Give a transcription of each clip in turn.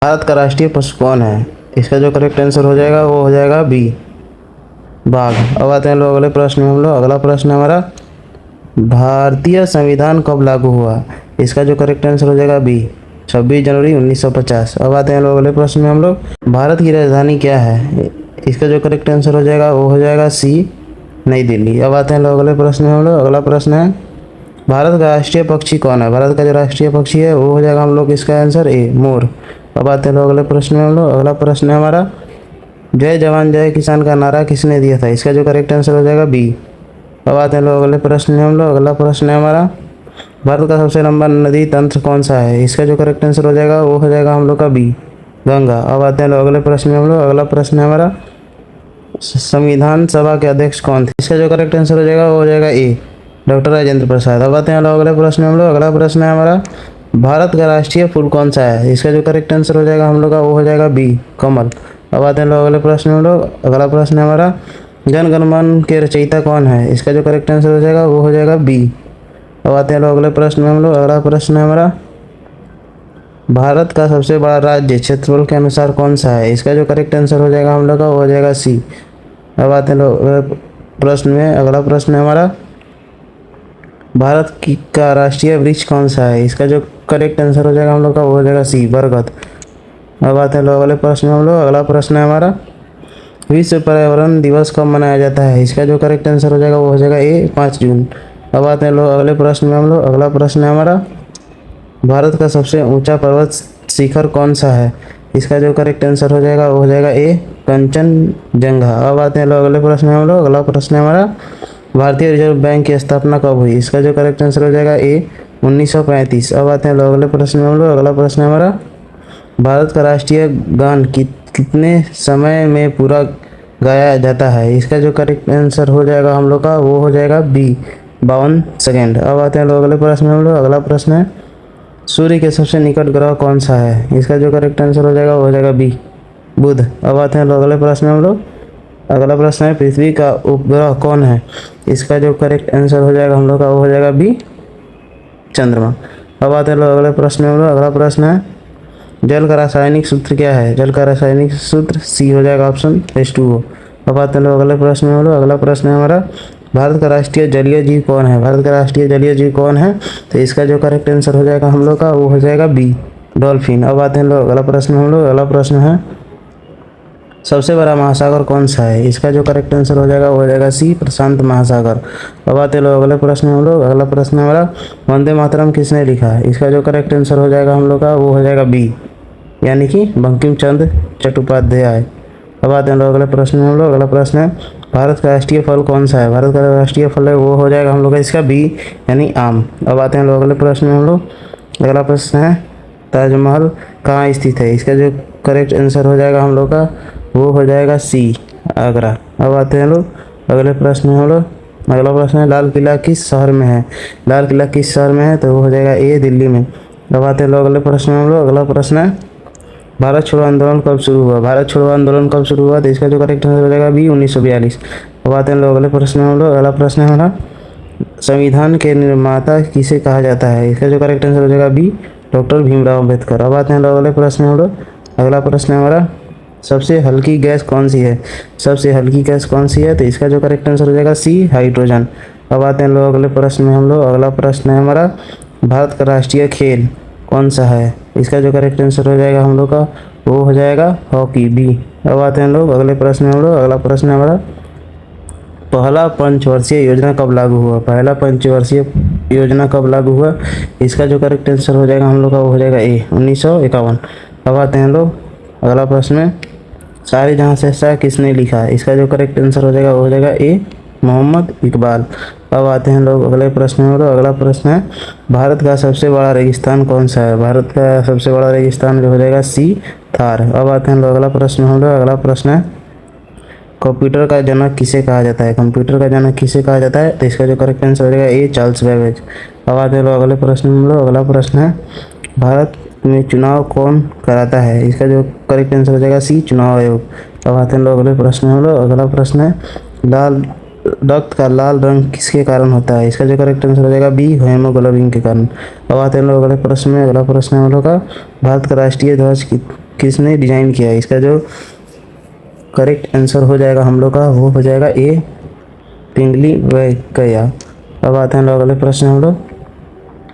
भारत का राष्ट्रीय पशु कौन है? इसका जो करेक्ट आंसर हो जाएगा वो हो जाएगा बी, बाघ। अब आते हैं लोग अगले प्रश्न में। हम लोग अगला प्रश्न है हमारा, भारतीय संविधान कब लागू हुआ? इसका जो करेक्ट आंसर हो जाएगा बी, 26 जनवरी 1950। अब आते हैं लोग अगले प्रश्न में। हम लोग, भारत की राजधानी क्या है? इसका जो करेक्ट आंसर हो जाएगा वो हो जाएगा सी, नई दिल्ली। अब आते हैं लोग अगले प्रश्न में। हम लोग अगला प्रश्न है, भारत का राष्ट्रीय पक्षी कौन है? भारत का जो राष्ट्रीय पक्षी है वो हो जाएगा हम लोग इसका आंसर ए, मोर। अब आते हैं लोग अगले प्रश्न में। हम लोग अगला प्रश्न है हमारा, जय जवान जय किसान का नारा किसने दिया था? इसका जो करेक्ट आंसर हो जाएगा बी। अब आते हैं लोग अगले प्रश्न में। हम लोग अगला प्रश्न है हमारा, भारत का सबसे लंबा नदी तंत्र कौन सा है? इसका जो करेक्ट आंसर हो जाएगा वो हो जाएगा हम लोग का बी, गंगा। अब आते हैं लोग अगले प्रश्न में। हम लोग अगला प्रश्न है हमारा, संविधान सभा के अध्यक्ष कौन थे? इसका जो करेक्ट आंसर हो जाएगा वो हो जाएगा ए, डॉक्टर राजेंद्र प्रसाद। अब आते हैं लोग अगले प्रश्न में। हम लोग अगला प्रश्न है हमारा, भारत का राष्ट्रीय फूल कौन सा है? इसका जो करेक्ट आंसर हो जाएगा हम लोग का वो हो जाएगा बी, कमल। अब आते हैं लोग अगले प्रश्न में। हम लोग अगला प्रश्न है हमारा, जन गण मन के रचयिता कौन है? इसका जो करेक्ट आंसर हो जाएगा वो हो जाएगा बी। अब आते हैं लोग अगले प्रश्न में। हम लोग अगला प्रश्न है हमारा, भारत का सबसे बड़ा राज्य क्षेत्रफल के अनुसार कौन सा है? इसका जो करेक्ट आंसर हो जाएगा हम लोग का वो हो जाएगा सी। अब आते हैं लोग अगले प्रश्न में। अगला प्रश्न है हमारा, भारत की का राष्ट्रीय वृक्ष कौन सा है? इसका जो करेक्ट आंसर हो जाएगा हम लोग का वो हो जाएगा सी, बरगद। अब आते हैं लोग अगले प्रश्न में। हम लोग अगला प्रश्न है हमारा, विश्व पर्यावरण दिवस कब मनाया जाता है? इसका जो करेक्ट आंसर हो जाएगा वो हो जाएगा ए, 5 जून। अब आते हैं लोग अगले प्रश्न में। हम लोग अगला प्रश्न है हमारा, भारत का सबसे ऊंचा पर्वत शिखर कौन सा है? इसका जो करेक्ट आंसर हो जाएगा वो हो जाएगा ए, कंचनजंगा। अब आते हैं लोग अगले प्रश्न में। हम लोग अगला प्रश्न है हमारा, भारतीय रिजर्व बैंक की स्थापना कब हुई? इसका जो करेक्ट आंसर हो जाएगा ए, 1935। अब आते हैं लोग अगले प्रश्न में। हम लोग अगला प्रश्न है हमारा, भारत का राष्ट्रीय गान कितने समय में पूरा गाया जाता है? इसका जो करेक्ट आंसर हो जाएगा हम लोग का वो हो जाएगा बी, 52 सेकेंड। अब आते हैं लोग अगले प्रश्न में। हम लोग अगला प्रश्न है, सूर्य के सबसे निकट ग्रह कौन सा है? इसका जो करेक्ट आंसर हो जाएगा वो हो जाएगा बी, बुध। अब आते हैं लोग अगले प्रश्न में। हम लोग अगला प्रश्न है, पृथ्वी का उपग्रह कौन है? इसका जो करेक्ट आंसर हो जाएगा हम लोग का वो हो जाएगा बी, चंद्रमा। अब आते हैं लोग अगले प्रश्न में। हम लोग अगला प्रश्न है, जल का रासायनिक सूत्र क्या है? जल का रासायनिक सूत्र सी हो जाएगा ऑप्शन H2O। अब आते हैं लोग अगले प्रश्न में। हम लोग अगला प्रश्न है हमारा, भारत का राष्ट्रीय जलीय जीव कौन है? भारत का राष्ट्रीय जलीय जीव कौन है? तो इसका जो करेक्ट आंसर हो जाएगा हम लोग का वो हो जाएगा बी, डॉल्फिन। अब आते हैं लोग अगला प्रश्न में। हम लोग अगला प्रश्न है, सबसे बड़ा महासागर कौन सा है? इसका जो करेक्ट आंसर हो जाएगा वो हो जाएगा सी, प्रशांत महासागर। अब आते हैं लोग अगले प्रश्न में। हम लोग अगला प्रश्न है हमारा, वंदे मातरम किसने लिखा है? इसका जो करेक्ट आंसर हो जाएगा हम लोग का वो हो जाएगा बी, यानी कि बंकिम चंद्र चट्टोपाध्याय। अब आते हैं लोग अगले प्रश्न में। हम लोग अगला प्रश्न है, भारत का राष्ट्रीय फल कौन सा है? भारत का राष्ट्रीय फल है वो हो जाएगा हम लोग का इसका बी, यानी आम। अब आते हैं लोग अगले प्रश्न में। हम लोग अगला प्रश्न है, ताजमहल कहाँ स्थित है? इसका जो करेक्ट आंसर हो जाएगा हम लोग का वो हो जाएगा सी, आगरा। अब आते हैं लोग अगले प्रश्न में। हम लोग अगला प्रश्न है, लाल किला किस शहर में है? लाल किला किस शहर में है? तो वो हो जाएगा ए, दिल्ली में। अब आते हैं लोग अगले प्रश्न में। हम लोग अगला प्रश्न है, भारत छोड़ो आंदोलन कब शुरू हुआ? भारत छोड़ो आंदोलन कब शुरू हुआ? तो इसका जो करेक्ट आंसर हो जाएगा बी, 1942। अब आते हैं लोग अगले प्रश्न में। हम लोग अगला प्रश्न है हमारा, संविधान के निर्माता किसे कहा जाता है? इसका जो करेक्ट आंसर हो जाएगा बी, डॉक्टर भीमराव अम्बेडकर। अब आते हैं लोग अगले प्रश्न में। हम लोग अगला प्रश्न है हमारा, सबसे हल्की गैस कौन सी है? सबसे हल्की गैस कौन सी है? तो इसका जो करेक्ट आंसर हो जाएगा सी, हाइड्रोजन। अब आते हैं लोग अगले प्रश्न में। हम लोग अगला प्रश्न है हमारा, भारत का राष्ट्रीय खेल कौन सा है? इसका जो करेक्ट आंसर हो जाएगा हम लोग का वो हो जाएगा हॉकी, बी। अब आते हैं लोग अगले प्रश्न में। हम लोग अगला प्रश्न है हमारा, पहला पंचवर्षीय योजना कब लागू हुआ? पहला पंचवर्षीय योजना कब लागू हुआ? इसका जो करेक्ट आंसर हो जाएगा हम लोग का वो हो जाएगा ए, 1951। अब आते हैं लोग अगला प्रश्न में, सारे जहाँ से शाह किसने लिखा है? इसका जो करेक्ट आंसर हो जाएगा वो हो जाएगा ए, मोहम्मद इकबाल। अब आते हैं लोग अगले प्रश्न में। अगला प्रश्न है, भारत का सबसे बड़ा रेगिस्तान कौन सा है? भारत का सबसे बड़ा रेगिस्तान जो हो जाएगा सी, थार। अब आते हैं लोग अगला प्रश्न में। हम लोग अगला प्रश्न है, कंप्यूटर का जनक किसे कहा जाता है? कंप्यूटर का जनक किसे कहा जाता है? तो इसका जो करेक्ट आंसर हो जाएगा ए, चार्ल्स बेबेज। अब आते हैं लोग अगले प्रश्न में। हम लोग अगला प्रश्न है, भारत में चुनाव कौन कराता है? इसका जो करेक्ट आंसर हो जाएगा सी, चुनाव आयोग। अब आते हैं लोग अगले प्रश्न में। हम लोग अगला प्रश्न है, लाल रक्त का लाल रंग किसके कारण होता है? इसका जो करेक्ट आंसर हो जाएगा बी, हीमोग्लोबिन के कारण। अब आते हैं लोग अगले प्रश्न में। अगला प्रश्न है हम लोग का, भारत का राष्ट्रीय ध्वज किसने डिजाइन किया है? इसका जो करेक्ट आंसर हो जाएगा हम लोग का वो हो जाएगा ए, पिंगली वैंकैया। अब आते हैं लोग अगले प्रश्न हम लोग,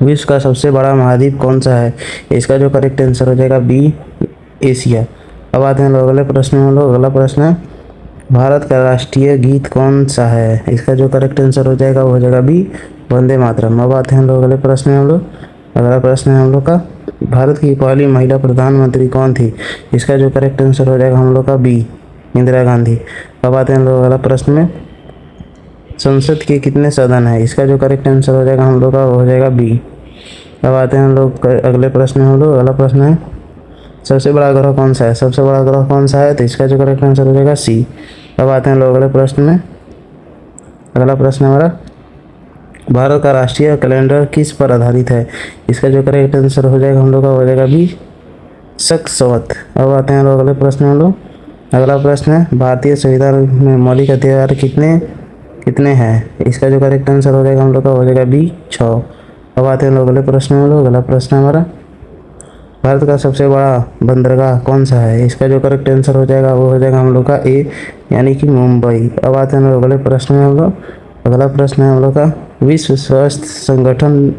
विश्व का सबसे बड़ा महाद्वीप कौन सा है? इसका जो करेक्ट आंसर हो जाएगा बी, एशिया। अब आते हैं लोग अगले प्रश्न में हम लोग, अगला प्रश्न है भारत का राष्ट्रीय गीत कौन सा है? इसका जो करेक्ट आंसर हो जाएगा वो हो जाएगा बी, वंदे मातरम। अब आते हैं लोग अगले प्रश्न में हम लोग, अगला प्रश्न है हम लोग का भारत की पहली महिला प्रधानमंत्री कौन थी? इसका जो करेक्ट आंसर हो जाएगा हम लोग का बी, इंदिरा गांधी। अब आते हैं लोग अगला प्रश्न में, संसद के कितने सदन है? इसका जो करेक्ट आंसर हो जाएगा हम लोग का वो हो जाएगा बी। अब आते हैं हम लोग अगले प्रश्न में हम लोग, अगला प्रश्न है सबसे बड़ा ग्रह कौन सा है? सबसे बड़ा ग्रह कौन सा है? तो इसका जो करेक्ट आंसर हो जाएगा सी। अब आते हैं लोग अगले प्रश्न में, अगला प्रश्न हमारा भारत का राष्ट्रीय कैलेंडर किस पर आधारित है? इसका जो करेक्ट आंसर हो जाएगा हम लोग का हो जाएगा बी, शक संवत। अब आते हैं लोग अगले प्रश्न में हम लोग, अगला प्रश्न है भारतीय संविधान में मौलिक अधिकार कितने कितने हैं? इसका जो करेक्ट आंसर हो जाएगा हम लोग का हो जाएगा बी, 6। अब आते हैं लोग अगले प्रश्न में लोग, अगला प्रश्न हमारा भारत का सबसे बड़ा बंदरगाह कौन सा है? इसका जो करेक्ट आंसर हो जाएगा वो हो जाएगा हम लोग का ए, यानी कि मुंबई। अब आते हैं लोग अगले प्रश्न में हम लोग, अगला प्रश्न है हम लोग का विश्व स्वास्थ्य संगठन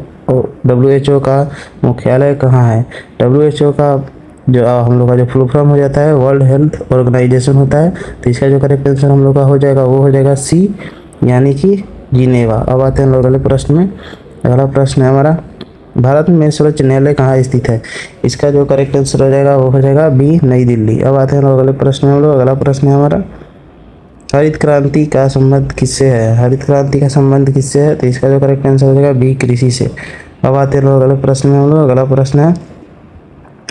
WHO का मुख्यालय कहाँ है? WHO का जो हम लोग का जो फुल फॉर्म हो जाता है वर्ल्ड हेल्थ ऑर्गेनाइजेशन होता है। तो इसका जो करेक्ट आंसर हम लोग का हो जाएगा वो हो जाएगा सी, यानी कि जिनेवा। अब आते हैं लोग अगले प्रश्न में, अगला प्रश्न है हमारा भारत में सर्वोच्च न्यायालय कहाँ स्थित है? इसका जो करेक्ट आंसर हो जाएगा वो हो जाएगा बी, नई दिल्ली। अब आते हैं लोग अगले प्रश्न में हम लोग, अगला प्रश्न है हमारा हरित क्रांति का संबंध किससे है? हरित क्रांति का संबंध किससे है? तो इसका जो करेक्ट आंसर हो जाएगा बी, कृषि से। अब आते हैं लोग अगले प्रश्न में हम लोग, अगला प्रश्न है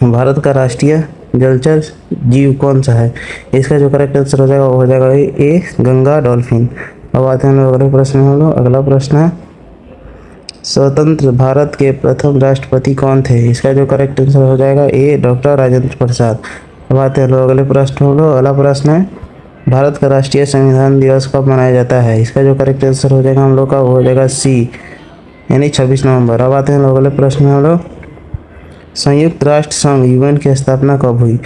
भारत का राष्ट्रीय जलचर जीव कौन सा है? इसका जो करेक्ट आंसर हो जाएगा वो हो जाएगा ए, गंगा डॉल्फिन। अब आते हैं लोग अगले प्रश्न में हम लोग, अगला प्रश्न है स्वतंत्र भारत के प्रथम राष्ट्रपति कौन थे? इसका जो करेक्ट आंसर हो जाएगा ए, डॉक्टर राजेंद्र प्रसाद। अब आते हैं लोग अगले प्रश्न हम लोग, अगला प्रश्न है भारत का राष्ट्रीय संविधान दिवस कब मनाया जाता है? इसका जो करेक्ट आंसर हो जाएगा हम लोग का वो हो जाएगा सी, यानी 26 नवंबर। अब आते हैं लोग अगले प्रश्न में हम लोग, संयुक्त राष्ट्र संघ UN की स्थापना कब हुई?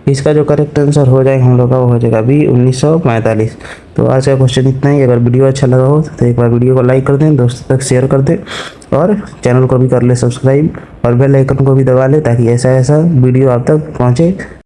इसका जो करेक्ट आंसर हो जाएगा हम लोग का वो हो जाएगा बी, 1945। तो आज का क्वेश्चन इतना ही। अगर वीडियो अच्छा लगा हो तो एक बार वीडियो को लाइक कर दें, दोस्तों तक शेयर कर दें और चैनल को भी कर ले सब्सक्राइब और बेल आइकन को भी दबा लें ताकि ऐसा वीडियो आप तक पहुँचे।